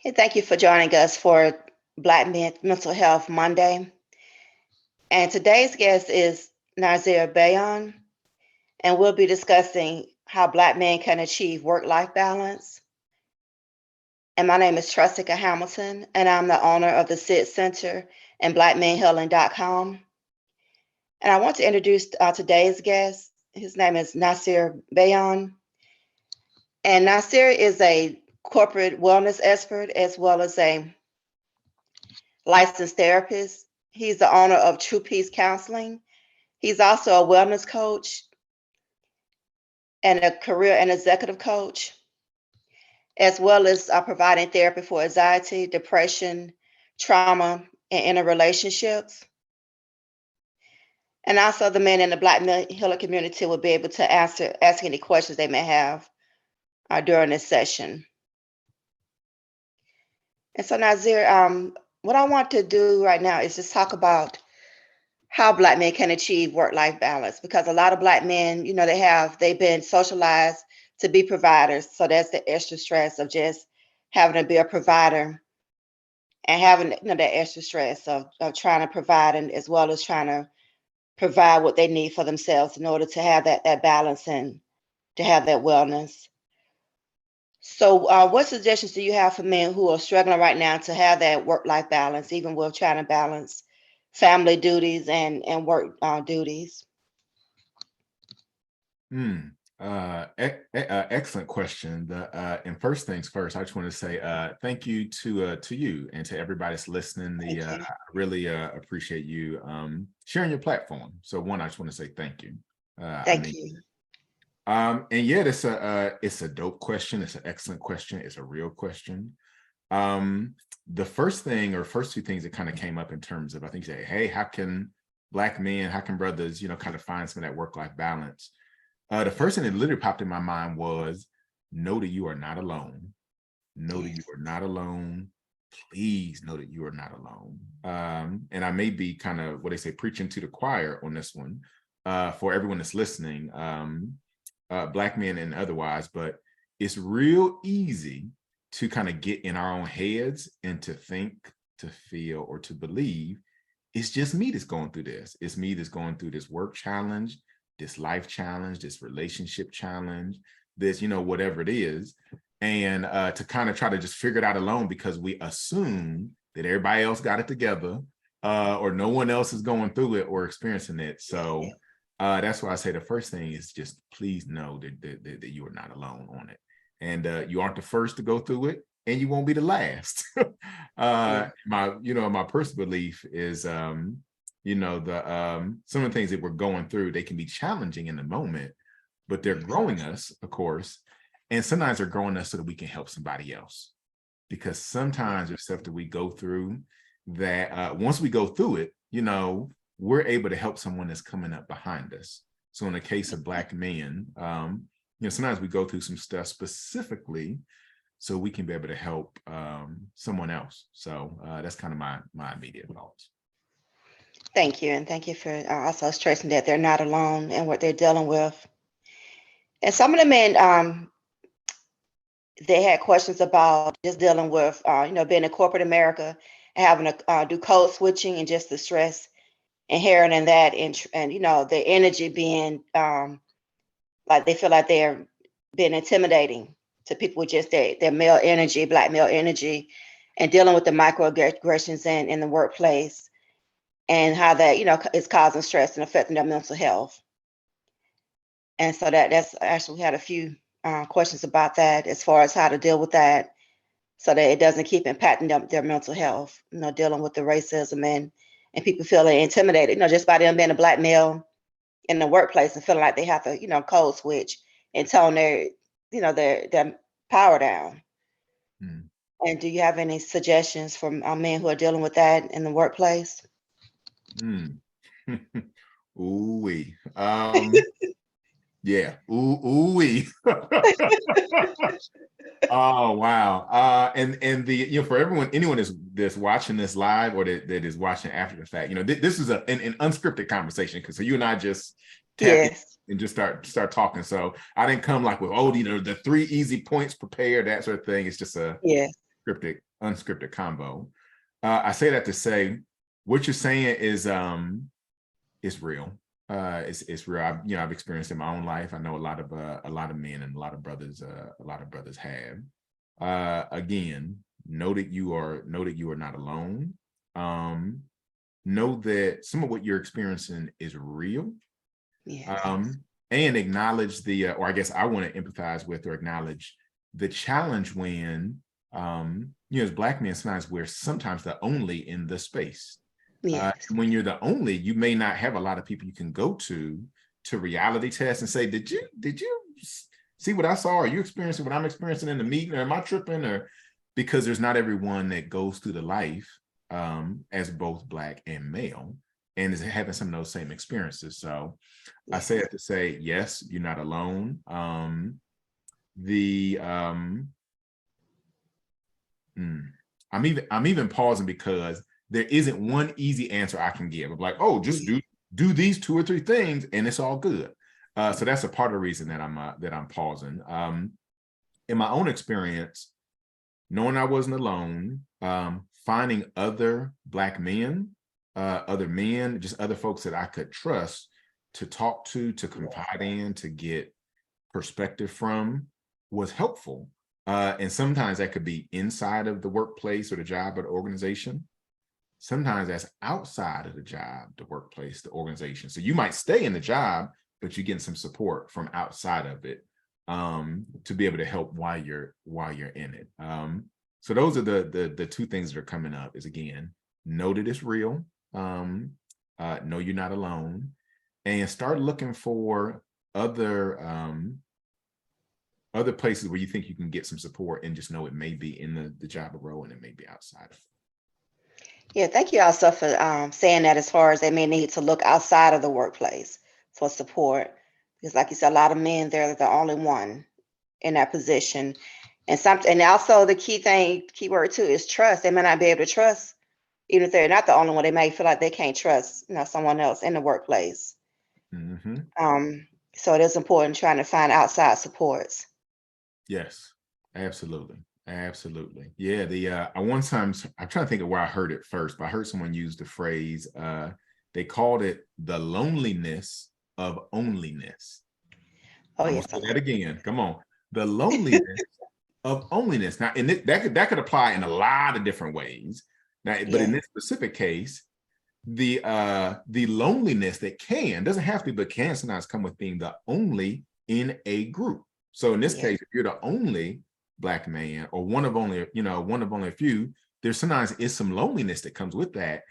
Hey, thank you for joining us for Black Mental Health Monday. And today's guest is Nasir Bayan, and we'll be discussing how Black men can achieve work-life balance. And my name is Trustica Hamilton, and I'm the owner of the SID Center and BlackMenHealing.com. And I want to introduce today's guest. His name is Nasir Bayan. And Nasir is a corporate wellness expert as well as a licensed therapist. He's the owner of True Peace Counseling. He's also a wellness coach and a career and executive coach, as well as providing therapy for anxiety, depression, trauma, and interrelationships. And also, the men in the Black Healer community will be able to ask any questions they may have during this session. And so, Nazir, what I want to do right now is just talk about how Black men can achieve work-life balance, because a lot of Black men, they've been socialized to be providers. So that's the extra stress of just having to be a provider and having that extra stress of trying to provide, and as well as trying to provide what they need for themselves in order to have that balance and to have that wellness. So what suggestions do you have for men who are struggling right now to have that work-life balance, even with trying to balance family duties and work duties? Excellent question. And first things first, I just want to say thank you to you and to everybody that's listening. I really appreciate you sharing your platform. So one, I just want to say thank you. Thank you. And yeah, it's a dope question. It's an excellent question. It's a real question. The first two things that kind of came up in terms of, I think, say, hey, how can Black men, how can brothers, kind of find some of that work-life balance? The first thing that literally popped in my mind was, know that you are not alone. Know that you are not alone. Please know that you are not alone. And I may be kind of what they say, preaching to the choir on this one for everyone that's listening, Black men and otherwise, but it's real easy to kind of get in our own heads and to think, to feel, or to believe it's just me that's going through this. It's me that's going through this work challenge, this life challenge, this relationship challenge, this, whatever it is. And to kind of try to just figure it out alone because we assume that everybody else got it together or no one else is going through it or experiencing it. So that's why I say the first thing is just please know that you are not alone on it. And you aren't the first to go through it and you won't be the last. My personal belief is, some of the things that we're going through, they can be challenging in the moment, but they're growing us, of course. And sometimes they're growing us so that we can help somebody else. Because sometimes there's stuff that we go through that once we go through it, we're able to help someone that's coming up behind us. So in the case of Black men, sometimes we go through some stuff specifically so we can be able to help someone else. So that's kind of my immediate thoughts. Thank you. And thank you for also stressing that they're not alone in what they're dealing with. And some of the men, they had questions about just dealing with, being in corporate America and having to do code switching and just the stress inherent in that, and the energy being like they feel like they're being intimidating to people with just their male energy, Black male energy, and dealing with the microaggressions in the workplace and how that is causing stress and affecting their mental health. And so that's actually, we had a few questions about that as far as how to deal with that so that it doesn't keep impacting their mental health, dealing with the racism and people feeling intimidated, just by them being a Black male in the workplace and feeling like they have to, code switch and tone their power down. And do you have any suggestions for men who are dealing with that in the workplace? Ooh-wee. Yeah. Ooh-wee. Oh wow. And the for anyone that's watching this live or that is watching after the fact, this is an unscripted conversation because so you and I just tap in and just start talking. So I didn't come like with the 3 easy points prepared, that sort of thing. It's just a scripted unscripted combo. I say that to say what you're saying is real. It's real. I've experienced it in my own life. I know a lot of men and a lot of brothers have. Again, know that you are not alone. Know that some of what you're experiencing is real. Yes. And acknowledge or I guess I want to empathize with or acknowledge the challenge when, as Black men, sometimes we're sometimes the only in the space. Yes. When you're the only, you may not have a lot of people you can go to reality test and say, did you see what I saw? Are you experiencing what I'm experiencing in the meeting? Or am I tripping? Or because there's not everyone that goes through the life as both Black and male and is having some of those same experiences. So Yes. I say it to say, yes, you're not alone. I'm even pausing because there isn't one easy answer I can give. I'm like, oh, just do these 2 or 3 things and it's all good. So that's a part of the reason that I'm pausing. In my own experience, knowing I wasn't alone, finding other Black men, other men, just other folks that I could trust to talk to confide in, to get perspective from was helpful. And sometimes that could be inside of the workplace or the job or the organization. Sometimes that's outside of the job, the workplace, the organization. So you might stay in the job, but you're getting some support from outside of it to be able to help while you're in it. So those are the 2 things that are coming up is, again, know that it's real, know you're not alone, and start looking for other places where you think you can get some support, and just know it may be in the job role and it may be outside of it. Yeah, thank you also for saying that, as far as they may need to look outside of the workplace for support. Because like you said, a lot of men, they're the only one in that position. And also the key word too is trust. They may not be able to trust, even if they're not the only one, they may feel like they can't trust, someone else in the workplace. Mm-hmm. So it is important trying to find outside supports. Yes, absolutely. Absolutely. Yeah. I one time, I'm trying to think of where I heard it first, but I heard someone use the phrase, they called it the loneliness of onliness. Oh, I'm gonna yes. say that again. Come on. The loneliness of onliness. Now, and that could apply in a lot of different ways. Now, but in this specific case, the loneliness that doesn't have to, but can sometimes come with being the only in a group. So in this case, if you're the only Black man or one of only a few, there's sometimes is some loneliness that comes with that.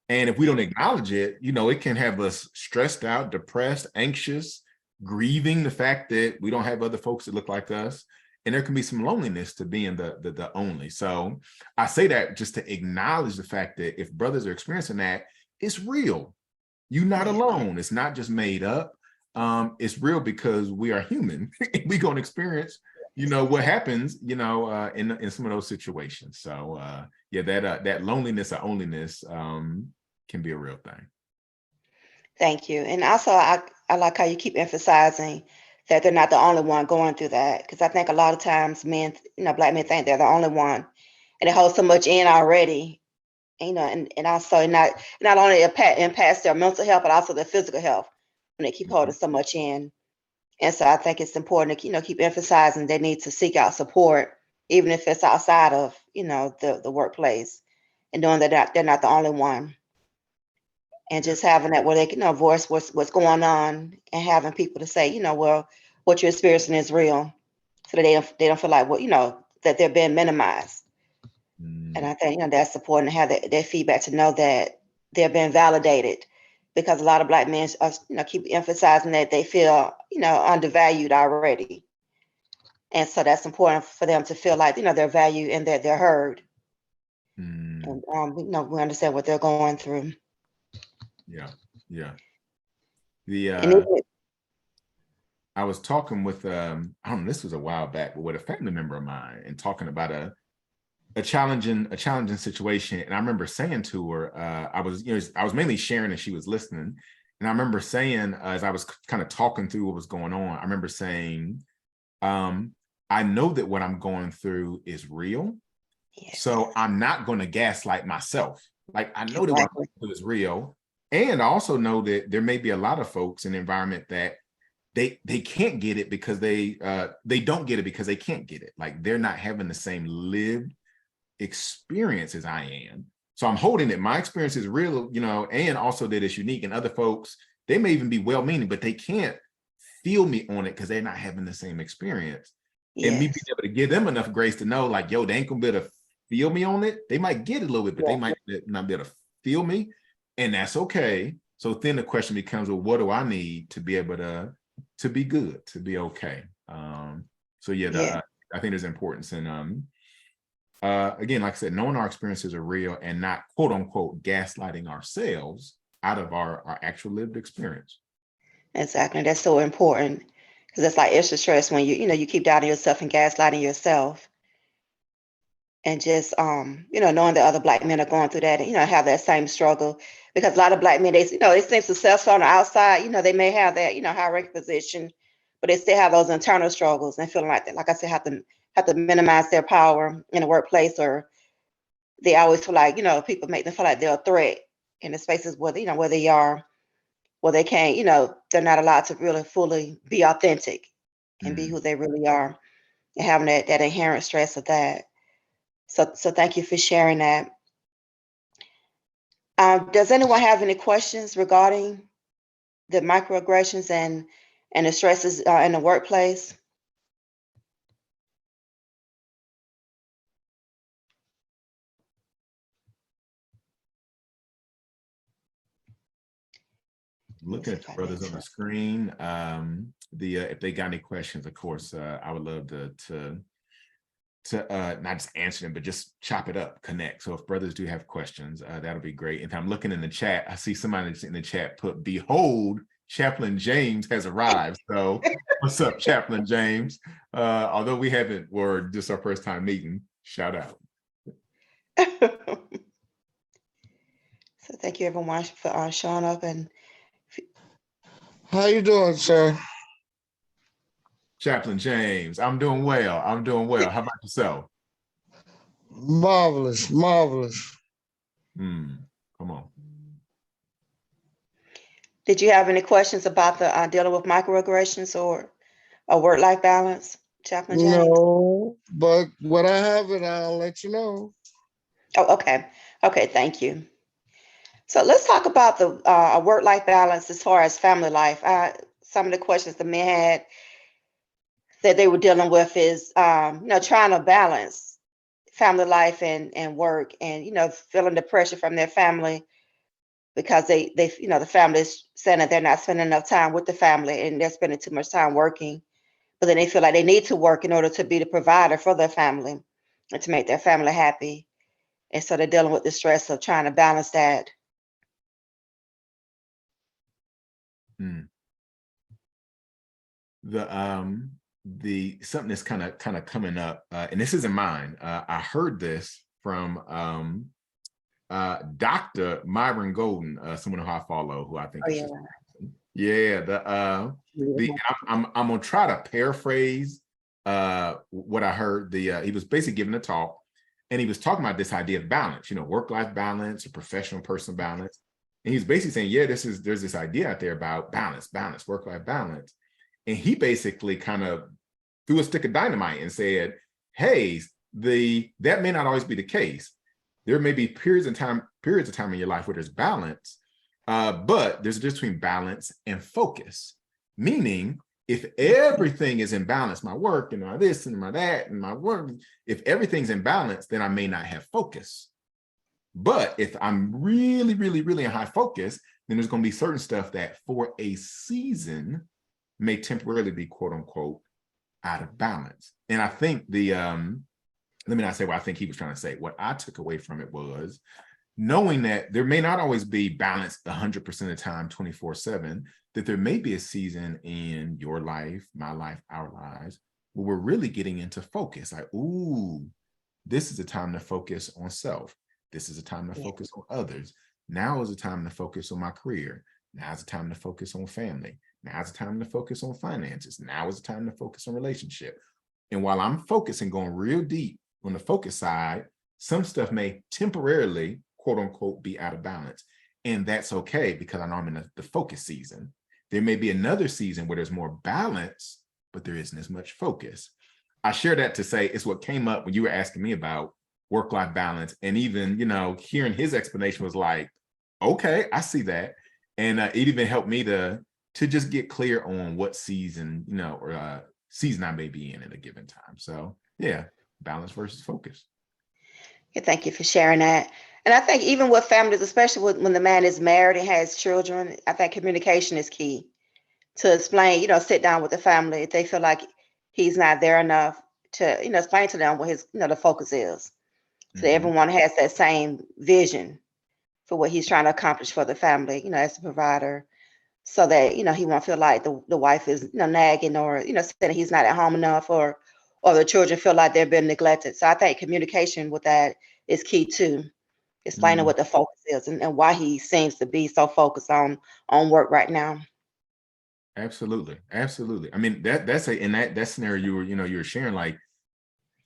And if we don't acknowledge it, it can have us stressed out, depressed, anxious, grieving the fact that we don't have other folks that look like us. And there can be some loneliness to being the only. So I say that just to acknowledge the fact that if brothers are experiencing that, it's real. You're not alone. It's not just made up. It's real because we are human. We're going to experience, what happens, in some of those situations. So that loneliness or onlyness can be a real thing. Thank you. And also, I like how you keep emphasizing that they're not the only one going through that. Because I think a lot of times men, Black men think they're the only one, and they hold so much in already. And also not only impacts their mental health, but also their physical health when they keep holding so much in. And so I think it's important to keep emphasizing they need to seek out support, even if it's outside of the workplace, and knowing that they're not the only one. And just having that where they can voice what's going on, and having people to say, well, what you're experiencing is real, so that they don't feel like that they're being minimized. And I think that's important to have that feedback, to know that they're being validated, because a lot of Black men are, keep emphasizing that they feel undervalued already, and so that's important for them to feel like they're valued and that they're heard. And we understand what they're going through. Yeah. And I was talking with I don't know, this was a while back, but with a family member of mine, and talking about a challenging situation. And I remember saying to her, I was mainly sharing and she was listening. And I remember saying, as I was kind of talking through what was going on, I remember saying, I know that what I'm going through is real, Yes, So I'm not going to gaslight myself. Like, I know that what exactly. I'm doing is real. And I also know that there may be a lot of folks in the environment that they can't get it because they don't get it because they can't get it. Like, they're not having the same lived experience as I am. So I'm holding that my experience is real, and also that it's unique. And other folks, they may even be well-meaning, but they can't feel me on it because they're not having the same experience. And me being Yes. able to give them enough grace to know, like, yo, they ain't gonna be able to feel me on it. They might get it a little bit, but they might not be able to feel me. And that's okay. So then the question becomes, well, what do I need to be able to be good, to be okay? So yeah, Yeah. I think there's importance in again, like I said, knowing our experiences are real and not quote unquote gaslighting ourselves out of our actual lived experience. Exactly. That's so important because it's like extra stress when you keep doubting yourself and gaslighting yourself, and just knowing that other black men are going through that and have that same struggle, because a lot of black men, they seem successful on the outside, they may have that high rank position, but they still have those internal struggles and feeling like that, like I said, have to minimize their power in the workplace, or they always feel like people make them feel like they're a threat in the spaces where where they are, where they can't, they're not allowed to really fully be authentic and be Mm. who they really are, and having that inherent stress of that. So thank you for sharing that. Does anyone have any questions regarding the microaggressions and the stresses in the workplace? Let me Looking see at if the I can brothers on the answer. screen, if they got any questions, of course, I would love to not just answer them, but just chop it up, connect. So if brothers do have questions, that'll be great. If I'm looking in the chat, I see somebody in the chat put, "Behold, Chaplain James has arrived." So what's up, Chaplain James? Although we haven't, or just our first time meeting, shout out. So thank you everyone for showing up. And How you doing, sir? Chaplain James, I'm doing well. I'm doing well. How about yourself? Marvelous, marvelous. Come on. did you have any questions about the dealing with microaggressions or a work-life balance, Chaplain James? No, but when I have it, I'll let you know. Oh, okay. Okay, thank you. So let's talk about the work-life balance as far as family life. Some of the questions the men had that they were dealing with is, trying to balance family life and work, and feeling the pressure from their family because they the family is saying that they're not spending enough time with the family and they're spending too much time working, but then they feel like they need to work in order to be the provider for their family and to make their family happy, and so they're dealing with the stress of trying to balance that. Hmm. The something that's kind of coming up, and this isn't mine. I heard this from Dr. Myron Golden, someone who I follow, who I think Oh is yeah. just yeah. The Yeah. I'm gonna try to paraphrase what I heard. He was basically giving a talk, and he was talking about this idea of balance, work-life balance or professional personal balance. And he's basically saying, yeah, there's this idea out there about balance, work-life balance. And he basically kind of threw a stick of dynamite and said, hey, that may not always be the case. There may be periods of time in your life where there's balance, but there's a difference between balance and focus. Meaning, if everything is in balance, my work and my this and my that and my work, if everything's in balance, then I may not have focus. But if I'm really, really, really in high focus, then there's going to be certain stuff that for a season may temporarily be quote unquote out of balance. And I think let me not say what I think he was trying to say. What I took away from it was knowing that there may not always be balance 100% of the time, 24/7, that there may be a season in your life, my life, our lives, where we're really getting into focus. Like, ooh, this is a time to focus on self. This is a time to Yeah. focus on others. Now is a time to focus on my career. Now is a time to focus on family. Now is a time to focus on finances. Now is a time to focus on relationship. And while I'm focusing, going real deep on the focus side, some stuff may temporarily, quote unquote, be out of balance. And that's okay, because I know I'm in the focus season. There may be another season where there's more balance, but there isn't as much focus. I share that to say it's what came up when you were asking me about work-life balance. And even, hearing his explanation was like, okay, I see that. And it even helped me to just get clear on what season, or season I may be in at a given time. So yeah, balance versus focus. Yeah, thank you for sharing that. And I think even with families, especially when the man is married and has children, I think communication is key to explain, sit down with the family if they feel like he's not there enough to, explain to them what his, the focus is. So that everyone has that same vision for what he's trying to accomplish for the family, as the provider, so that, he won't feel like the wife is, nagging or, saying he's not at home enough, or the children feel like they're being neglected. So I think communication with that is key too, explaining what the focus is and why he seems to be so focused on work right now. Absolutely. Absolutely. I mean, that's in that scenario you were sharing, like,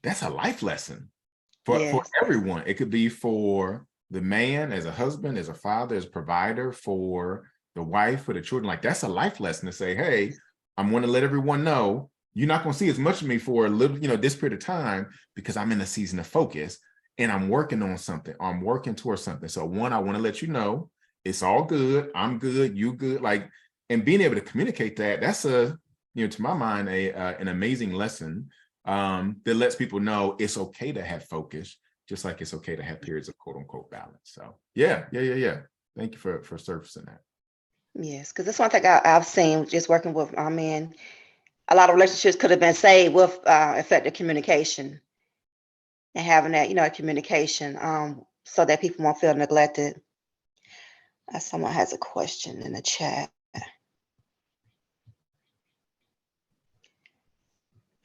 that's a life lesson for Yes. everyone. It could be for the man as a husband, as a father, as a provider, for the wife, for the children. Like, that's a life lesson to say, hey, I'm going to let everyone know you're not going to see as much of me for a little, this period of time, because I'm in a season of focus and I'm working on something. I'm working towards something. So one, I want to let you know it's all good. I'm good. You good. Like, and being able to communicate that's to my mind, an amazing lesson that lets people know it's okay to have focus, just like it's okay to have periods of quote unquote balance. So yeah. Thank you for surfacing that. Yes, because that's one thing I've seen just working with my men. A lot of relationships could have been saved with effective communication and having that, communication, so that people won't feel neglected. Someone has a question in the chat.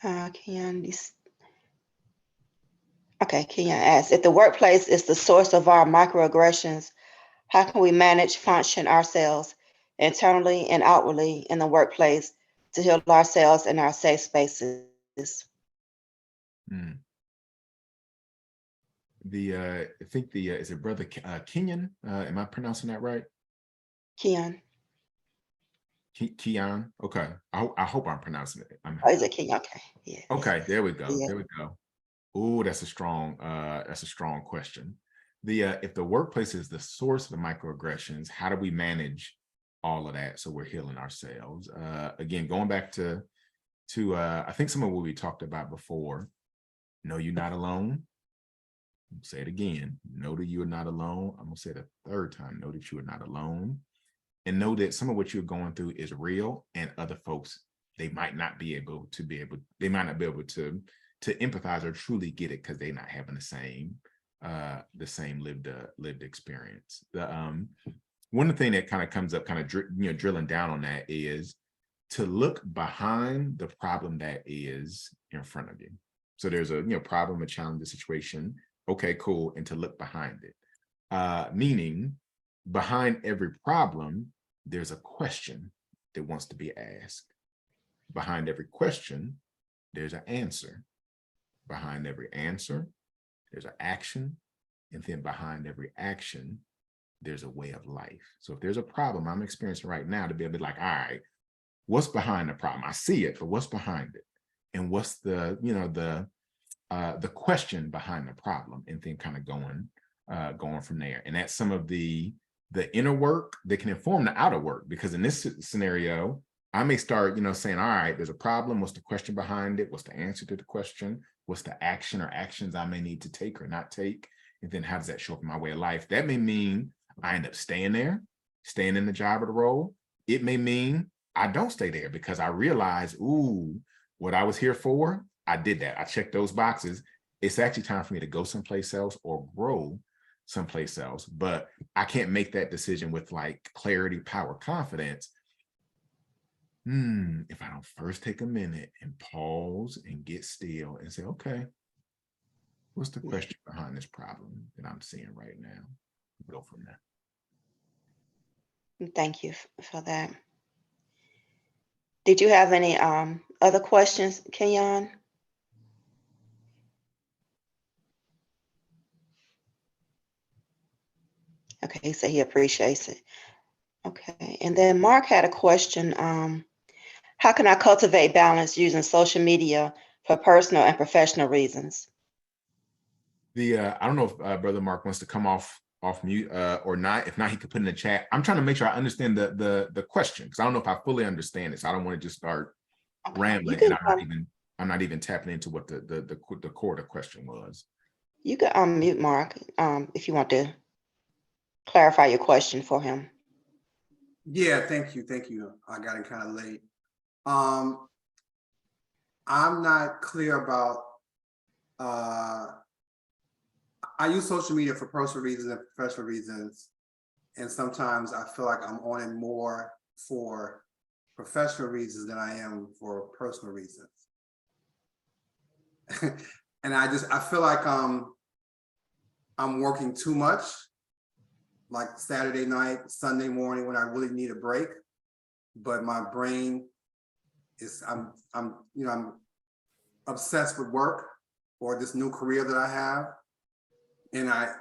Kenyon asks, if the workplace is the source of our microaggressions, how can we manage function ourselves internally and outwardly in the workplace to heal ourselves in our safe spaces? I think is it brother Kenyon? Am I pronouncing that right? Keon. Keon. Okay. I hope I'm pronouncing it. Is it Keon? Okay. Yeah. Okay. There we go. Yeah. There we go. Oh, that's a strong question. If the workplace is the source of the microaggressions, how do we manage all of that so we're healing ourselves? Again, going back to I think some of what we talked about before. No, you're not alone. Say it again. Know that you are not alone. I'm gonna say it a third time. Know that you are not alone, and know that some of what you're going through is real, and other folks, they might not be able to empathize or truly get it because they're not having the same lived experience. One thing that kind of comes up, kind of drilling down on that, is to look behind the problem that is in front of you. So there's a problem, a challenge, a situation. Okay, cool. And to look behind it, meaning behind every problem, there's a question that wants to be asked. Behind every question, there's an answer. Behind every answer, there's an action. And then behind every action, there's a way of life. So if there's a problem I'm experiencing right now, to be able to be like, all right, what's behind the problem? I see it, but what's behind it? And what's the question behind the problem, and then kind of going from there. And that's some of the inner work that can inform the outer work, because in this scenario, I may start, saying, all right, there's a problem. What's the question behind it? What's the answer to the question? What's the action or actions I may need to take or not take? And then how does that show up in my way of life? That may mean I end up staying in the job or the role. It may mean I don't stay there because I realize, ooh, what I was here for, I did that. I checked those boxes. It's actually time for me to go someplace else or grow someplace else. But I can't make that decision with like clarity, power, confidence. If I don't first take a minute and pause and get still and say, okay, what's the question behind this problem that I'm seeing right now? Go from there. Thank you for that. Did you have any other questions, Kenyon? Okay, he said he appreciates it. Okay, and then Mark had a question. How can I cultivate balance using social media for personal and professional reasons? I don't know if Brother Mark wants to come off mute or not. If not, he could put in the chat. I'm trying to make sure I understand the question, because I don't know if I fully understand it. So I don't want to just start Okay, you rambling, can and I'm not even tapping into what the core of the question was. you can unmute Mark if you want to clarify your question for him. Yeah, thank you. I got in kind of late. I'm not clear about, I use social media for personal reasons and professional reasons. And sometimes I feel like I'm on it more for professional reasons than I am for personal reasons. And I feel like I'm working too much, like Saturday night, Sunday morning when I really need a break. But my brain is, I'm obsessed with work or this new career that I have. And I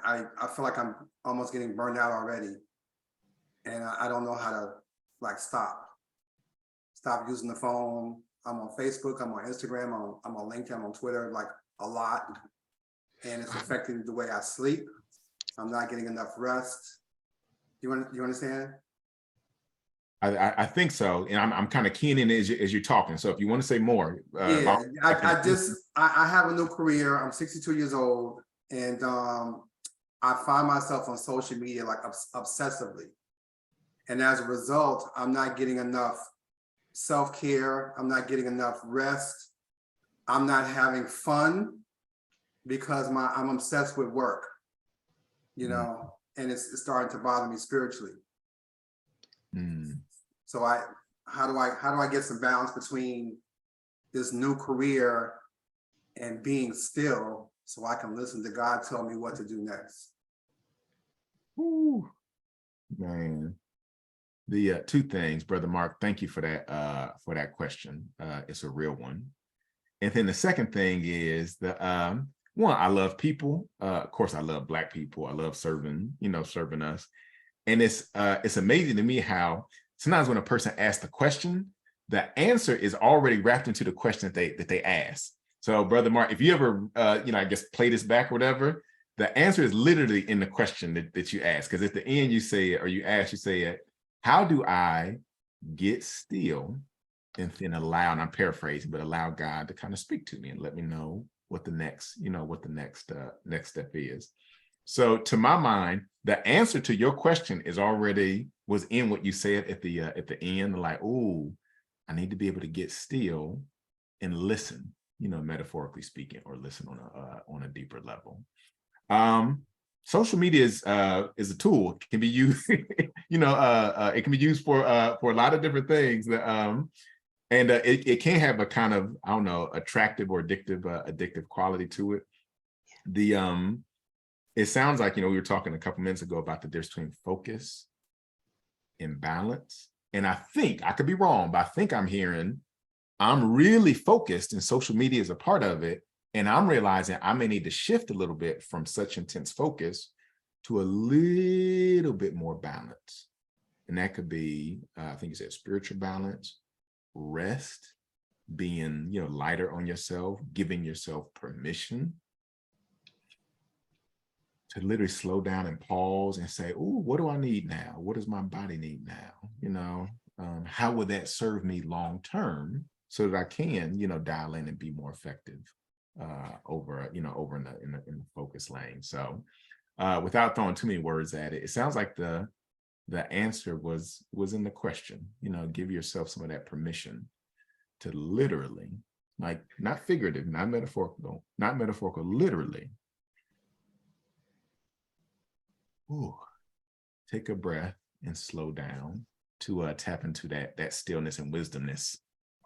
feel like I'm almost getting burned out already. And I don't know how to like stop using the phone. I'm on Facebook, I'm on Instagram, I'm on LinkedIn, I'm on Twitter, like a lot. And it's affecting the way I sleep. I'm not getting enough rest. You understand? I think so, and I'm kind of keying in as you're talking. So if you want to say more, Yeah, I have a new career. I'm 62 years old, and I find myself on social media like obsessively, and as a result, I'm not getting enough self-care. I'm not getting enough rest. I'm not having fun because I'm obsessed with work, and it's starting to bother me spiritually. So how do I get some balance between this new career and being still so I can listen to God tell me what to do next? Ooh, man. The two things, Brother Mark, thank you for that question. It's a real one. And then the second thing is one, I love people. Of course, I love Black people. I love serving us. And it's amazing to me how sometimes when a person asks the question, the answer is already wrapped into the question that they ask. So, Brother Mark, if you ever I guess play this back or whatever, the answer is literally in the question that you ask. Because at the end you say it, or you say it, how do I get still and then allow, and I'm paraphrasing, but allow God to kind of speak to me and let me know what the next next step is. So to my mind, the answer to your question was in what you said at the end, like, oh, I need to be able to get still and listen, metaphorically speaking, or listen on a deeper level. Social media is a tool. It can be used, it can be used for a lot of different things. And it can have a kind of, I don't know, attractive or addictive quality to it. It sounds like, we were talking a couple minutes ago about the difference between focus and balance. And I think, I could be wrong, but I think I'm hearing I'm really focused and social media is a part of it. And I'm realizing I may need to shift a little bit from such intense focus to a little bit more balance. And that could be, I think you said spiritual balance, rest, being, lighter on yourself, giving yourself permission to literally slow down and pause and say, oh, what do I need now? What does my body need now? How will that serve me long term so that I can, dial in and be more effective over in the focus lane. So without throwing too many words at it, it sounds like the answer was in the question. Give yourself some of that permission to literally, like, not figurative, not metaphorical, literally. Ooh, take a breath and slow down to tap into that stillness and wisdomness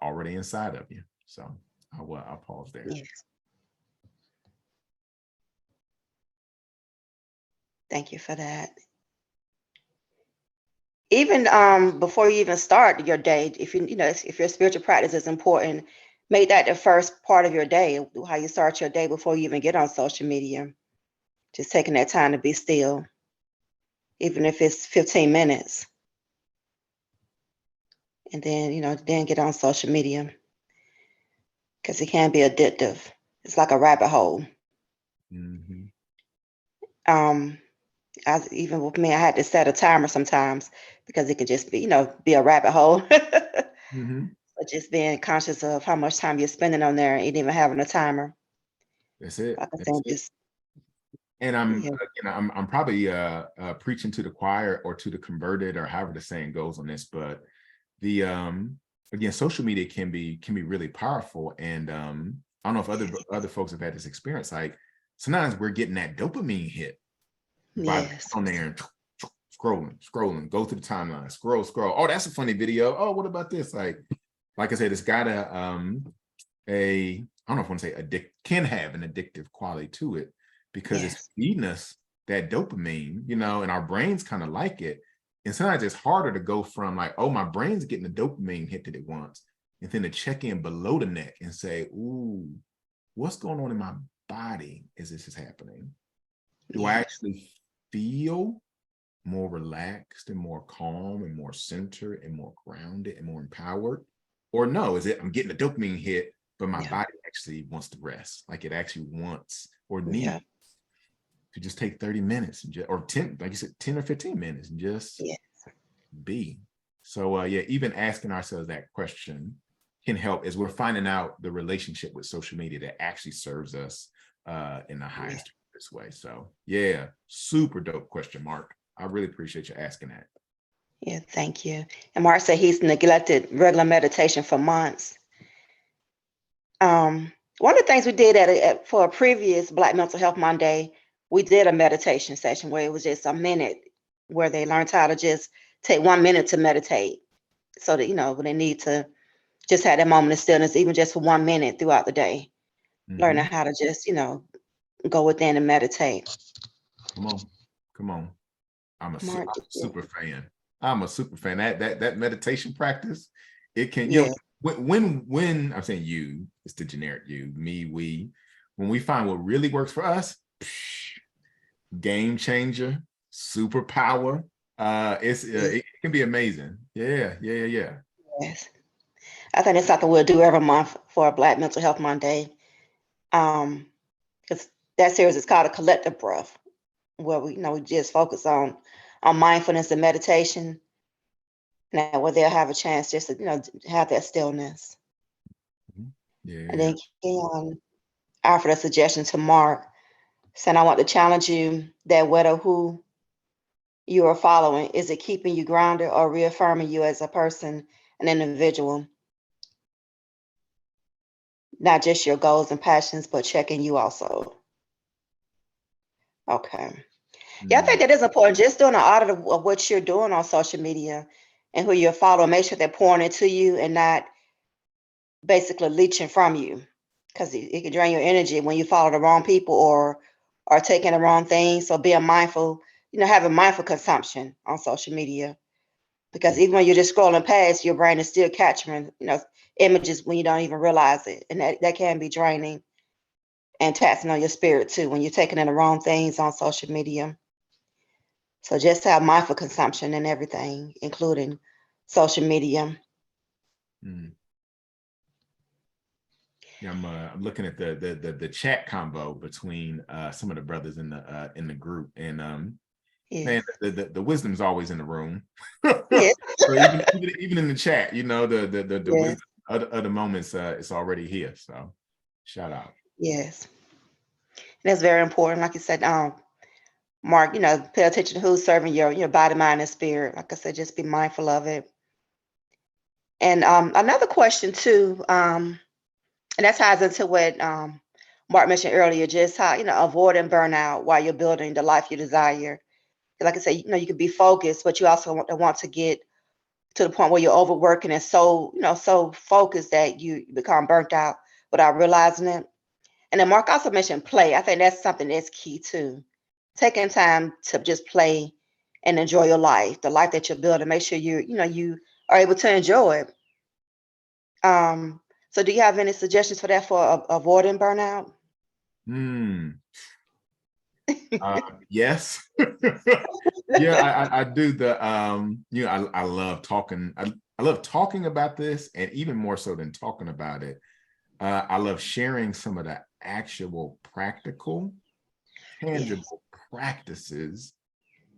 already inside of you. So I'll pause there. Yes. Thank you for that. Even before you even start your day, if if your spiritual practice is important, make that the first part of your day, how you start your day before you even get on social media. Just taking that time to be still. even if it's 15 minutes. And then, then get on social media because it can be addictive. It's like a rabbit hole. Mhm. Even with me, I had to set a timer sometimes because it could just be, be a rabbit hole. Mhm. But just being conscious of how much time you're spending on there and even having a timer. That's it. Like I That's said, it. just And yeah, I'm probably preaching to the choir or to the converted or however the saying goes on this, but the again, social media can be really powerful. And I don't know if other folks have had this experience. Like sometimes we're getting that dopamine hit by being yes, on there and scrolling, go through the timeline, scroll. Oh, that's a funny video. Oh, what about this? Like I said, it's got I don't know if I want to say can have an addictive quality to it because it's yes, feeding us that dopamine, and our brains kind of like it. And sometimes it's harder to go from like, oh, my brain's getting the dopamine hit that it wants, and then to check in below the neck and say, ooh, what's going on in my body as this is happening? Do I yes, actually feel more relaxed and more calm and more centered and more grounded and more empowered? Or no, is it I'm getting a dopamine hit, but my yeah, body actually wants to rest? Like it actually wants or needs yeah, to just take 30 minutes and or 10, like you said, 10 or 15 minutes and just yeah, be. So yeah, even asking ourselves that question can help as we're finding out the relationship with social media that actually serves us in the yeah. highest this way. So yeah, super dope question, Mark. I really appreciate you asking that. Yeah, thank you. And Mark said he's neglected regular meditation for months. One of the things we did for a previous Black Mental Health Monday, we did a meditation session where it was just a minute where they learned how to just take 1 minute to meditate so that, when they need to just have that moment of stillness, even just for 1 minute throughout the day, learning Mhm. how to just, go within and meditate. Come on. I'm Mark, a super fan. I'm a super fan. That meditation practice, it can, yeah, when I'm saying you, it's the generic you, me, we, when we find what really works for us, game changer, superpower. It can be amazing. Yeah. yes. I think it's something we'll do every month for a Black Mental Health Monday. Because that series is called a collective breath, where we just focus on mindfulness and meditation. Now, where they'll have a chance just to, have that stillness. Mhm. And Yeah. then Keon offered a suggestion to Mark, saying, I want to challenge you that whether who you are following, is it keeping you grounded or reaffirming you as a person, an individual, not just your goals and passions, but checking you also. Okay. Yeah, I think Mm, that is important. Just doing an audit of what you're doing on social media and who you're following. Make sure they're pouring into you and not basically leeching from you, because it can drain your energy when you follow the wrong people or are taking the wrong things. So being mindful, having mindful consumption on social media, because even when you're just scrolling past, your brain is still capturing, images when you don't even realize it, and that can be draining and taxing on your spirit too when you're taking in the wrong things on social media. So just have mindful consumption and everything, including social media. mm. Yeah, I'm looking at the chat combo between some of the brothers in the group, and man, Yes. the wisdom's always in the room. Yes. So even in the chat, the Yes. wisdom of the moments, it's already here. So shout out. Yes. And that's very important. Like you said, Mark, pay attention to who's serving your body, mind, and spirit. Like I said, just be mindful of it. And another question too, and that ties into what Mark mentioned earlier, just how, avoiding burnout while you're building the life you desire. Like I said, you can be focused, but you also want to get to the point where you're overworking and so focused that you become burnt out without realizing it. And then Mark also mentioned play. I think that's something that's key too. Taking time to just play and enjoy your life, the life that you're building. Make sure you are able to enjoy it. Um, so do you have any suggestions for that for avoiding burnout? Hmm. Yes. Yeah, I do the I love talking. I love talking about this, and even more so than talking about it, I love sharing some of the actual practical, Yes. tangible practices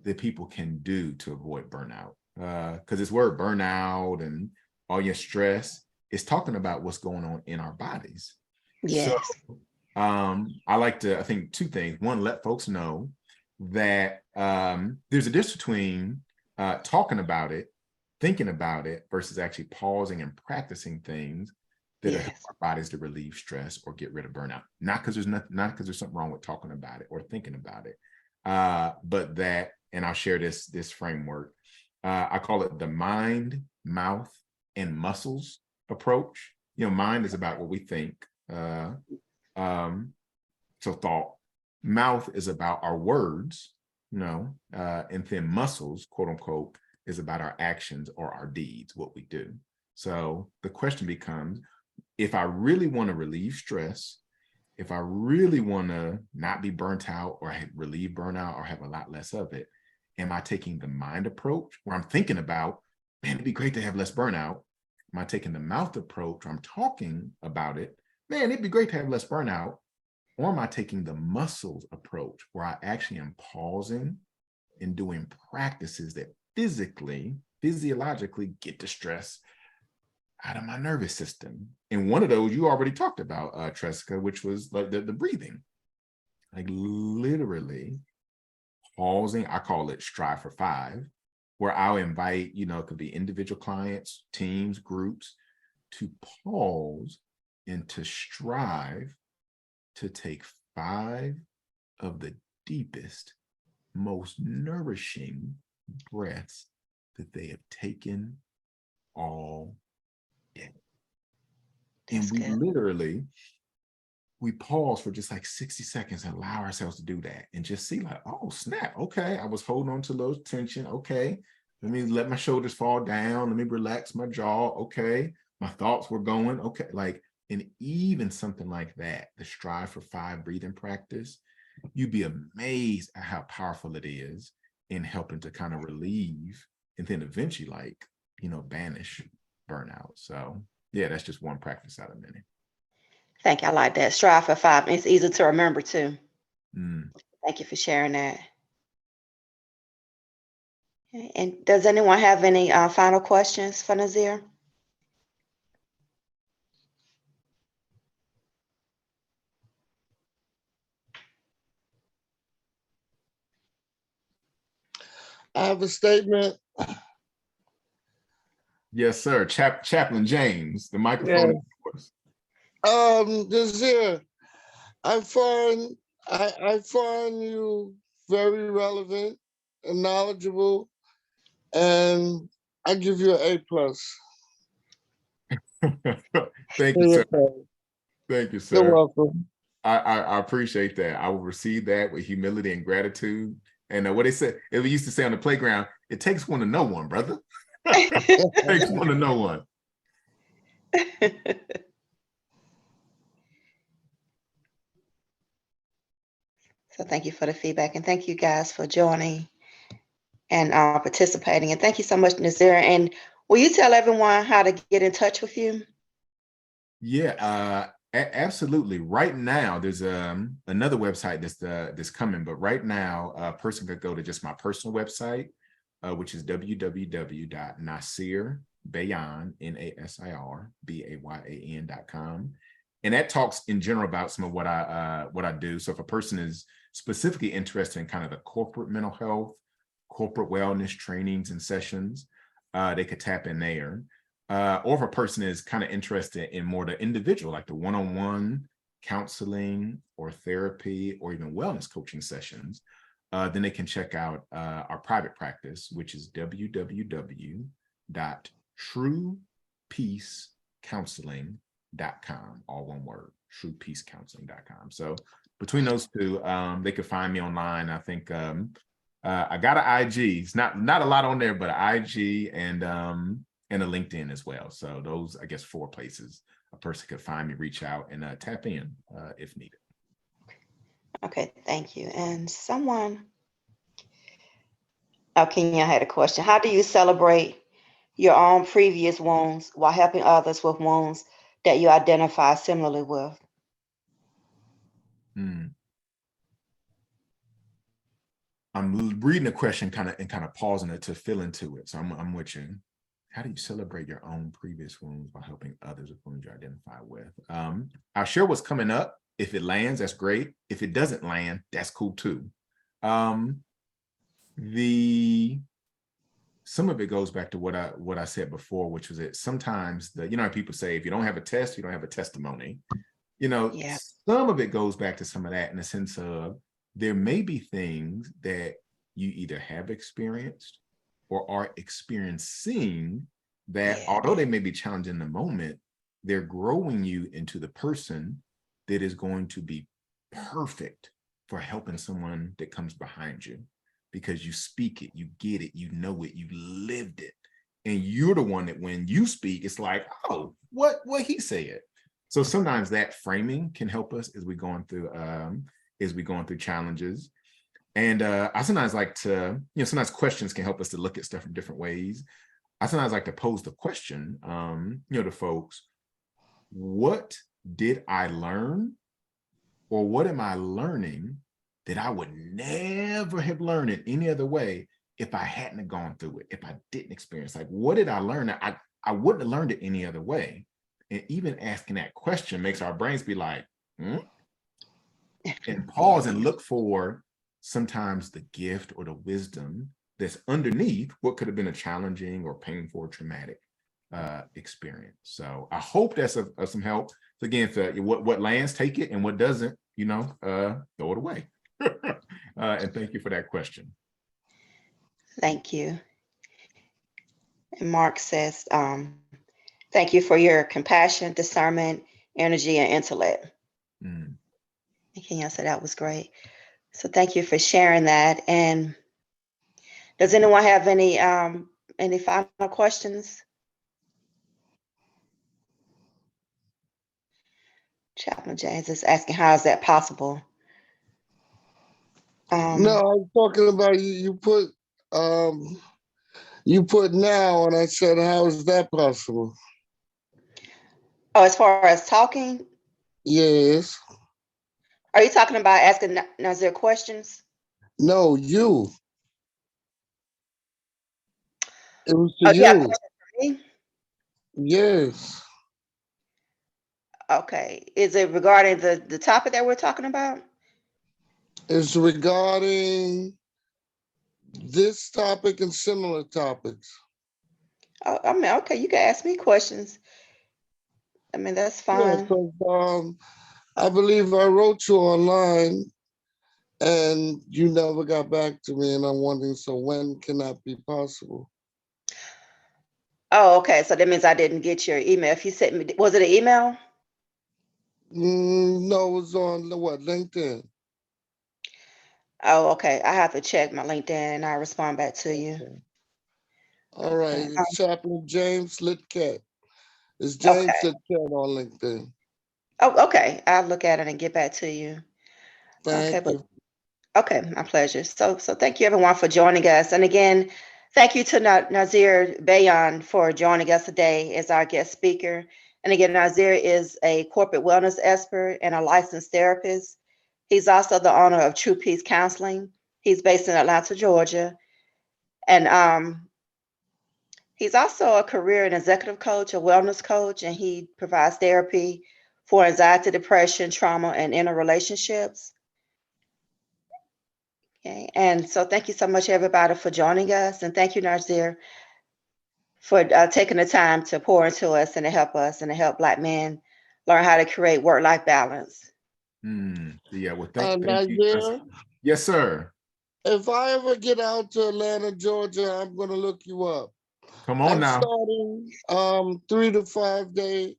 that people can do to avoid burnout. Because this word burnout and all your stress is talking about what's going on in our bodies. So Yes. I like to, I think two things. One, let folks know that there's a difference between talking about it, thinking about it, versus actually pausing and practicing things that help Yes. our bodies to relieve stress or get rid of burnout. Not because there's nothing, not because there's something wrong with talking about it or thinking about it, but that, and I'll share this framework. I call it the mind, mouth, and muscles approach. Mind is about what we think. So thought. Mouth is about our words, and then muscles, quote unquote, is about our actions or our deeds, what we do. So the question becomes, if I really want to relieve stress, if I really want to not be burnt out or relieve burnout or have a lot less of it, am I taking the mind approach where I'm thinking about, man, it'd be great to have less burnout? Am I taking the mouth approach where I'm talking about it? Man, it'd be great to have less burnout. Or am I taking the muscles approach where I actually am pausing and doing practices that physiologically get the stress out of my nervous system? And one of those you already talked about, Tresca, which was like the breathing. Like literally pausing, I call it Strive for 5, where I'll invite, it could be individual clients, teams, groups, to pause and to strive to take 5 of the deepest, most nourishing breaths that they have taken all day. That's And we good. literally, we pause for just like 60 seconds and allow ourselves to do that and just see like, oh, snap. Okay, I was holding on to a little tension. Okay, let me let my shoulders fall down. Let me relax my jaw. Okay, my thoughts were going. Okay, like, and even something like that, the Strive for 5 breathing practice, you'd be amazed at how powerful it is in helping to kind of relieve and then eventually banish burnout. So yeah, that's just one practice out of many. Thank you. I like that. Strive for 5. It's easy to remember too. Mm. Thank you for sharing that. Okay, and does anyone have any final questions for Nasir? I have a statement. Yes, sir. Chaplain James, the microphone Yeah. is yours. This here, I find I find you very relevant and knowledgeable, and I give you an A+. Thank you, You're sir. Thank you, sir. welcome. I appreciate that. I will receive that with humility and gratitude. And what they said, we used to say on the playground, it takes one to know one, brother. It takes one to know one. So thank you for the feedback, and thank you guys for joining and participating. And thank you so much, Nasir. And will you tell everyone how to get in touch with you? Yeah, absolutely. Right now, there's another website that's coming, but right now, a person could go to just my personal website, which is www.nasirbayan, NasirBayan.com. And that talks in general about some of what I do. So if a person is specifically interested in kind of the corporate mental health, corporate wellness trainings and sessions, they could tap in there. Or if a person is kind of interested in more the individual, like the one-on-one counseling or therapy or even wellness coaching sessions, then they can check out our private practice, which is www.truepeacecounseling.com, all one word, truepeacecounseling.com. So between those two, they could find me online. I think I got an IG. It's not a lot on there, but an IG and a LinkedIn as well. So those, I guess, 4 places a person could find me, reach out, and tap in if needed. Okay, thank you. And someone, oh, Kenya had a question. How do you celebrate your own previous wounds while helping others with wounds that you identify similarly with? Hmm. I'm reading the question kind of pausing it to fill into it. So I'm with you. How do you celebrate your own previous wounds while helping others with wounds you identify with? I'll share what's coming up. If it lands, that's great. If it doesn't land, that's cool too. Some of it goes back to what I said before, which was that sometimes how people say, if you don't have a test, you don't have a testimony. Yeah. Some of it goes back to some of that in the sense of there may be things that you either have experienced or are experiencing that, Yeah. although they may be challenging in the moment, they're growing you into the person that is going to be perfect for helping someone that comes behind you, because you speak it, you get it, you know it, you lived it. And you're the one that when you speak, it's like, oh, what he said. So sometimes that framing can help us as we're going through challenges. And I sometimes like to, sometimes questions can help us to look at stuff in different ways. I sometimes like to pose the question, to folks, what did I learn, or what am I learning that I would never have learned in any other way if I hadn't have gone through it, if I didn't experience? Like, what did I learn that I wouldn't have learned it any other way? And even asking that question makes our brains be like, and pause and look for sometimes the gift or the wisdom that's underneath what could have been a challenging or painful or traumatic experience. So I hope that's of some help. So again, what lands, take it, and what doesn't, throw it away. And thank you for that question. Thank you. And Mark says, thank you for your compassion, discernment, energy, and intellect. Mm. And Kenya said that was great. So thank you for sharing that. And does anyone have any final questions? Chaplain James is asking, how is that possible? No, I'm talking about you put now, and I said, how is that possible? Oh, as far as talking, Yes. are you talking about asking Nasir questions? No, you. It was to Oh, yeah, you. question for me? Yes. Okay. Is it regarding the topic that we're talking about? It's regarding this topic and similar topics. Oh, I mean, okay, you can ask me questions. I mean, that's Yeah, fine. because I believe I wrote you online and you never got back to me, and I'm wondering, so when can that be possible? Oh, okay. So that means I didn't get your email. If you sent me, was it an email? No, it was on what, LinkedIn? Oh, okay. I have to check my LinkedIn and I'll respond back to you. Okay. All right, Okay. it's Chaplain James Litcat. It's Okay. James Litcat on LinkedIn. Oh, okay. I'll look at it and get back to you. Okay, Thank but you. okay, my pleasure. So thank you everyone for joining us. And again, thank you to Nasir Bayan for joining us today as our guest speaker. And again, Nasir is a corporate wellness expert and a licensed therapist. He's also the owner of True Peace Counseling. He's based in Atlanta, Georgia. And he's also a career and executive coach, a wellness coach, and he provides therapy for anxiety, depression, trauma, and interrelationships. Okay, and so thank you so much, everybody, for joining us, and thank you, Nazir, for taking the time to pour into us and to help us and to help Black men learn how to create work-life balance. Yeah, well, thank you. Nigeria, Yes, sir. if I ever get out to Atlanta, Georgia, I'm gonna look you up. Come on I'm now. starting 3 to 5 day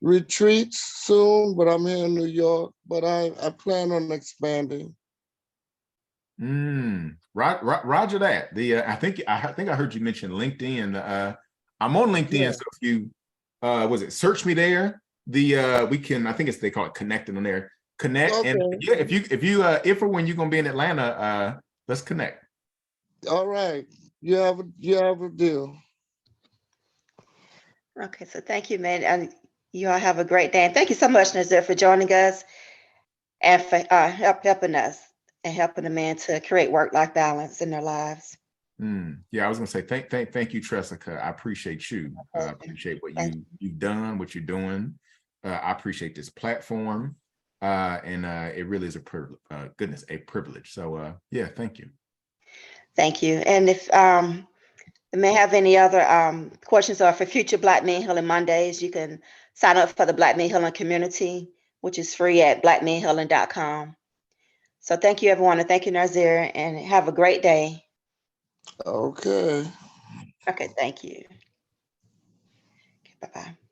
retreats soon, but I'm here in New York. But I plan on expanding. Roger that. I think I heard you mention LinkedIn. I'm on LinkedIn, Yeah. so if you search me there, we can, I think they call it connected on there. connect. And Okay. yeah, if or when you're gonna be in Atlanta, let's connect. All right. You have a deal. Okay, so thank you, man. And you all have a great day. And thank you so much, Nazir, for joining us and for helping us and helping the men to create work-life balance in their lives. Yeah, I was gonna say thank you, Tressica. I appreciate you. I Okay. appreciate what Thank you've done, what you're doing. I appreciate this platform, and it really is a privilege. So yeah, thank you. Thank you. And if you may have any other questions or for future Black Men Healing Mondays, you can sign up for the Black Men Healing community, which is free at blackmenhealing.com. So thank you, everyone, and thank you, Nazir, and have a great day. Okay. Okay, thank you. Okay, bye-bye.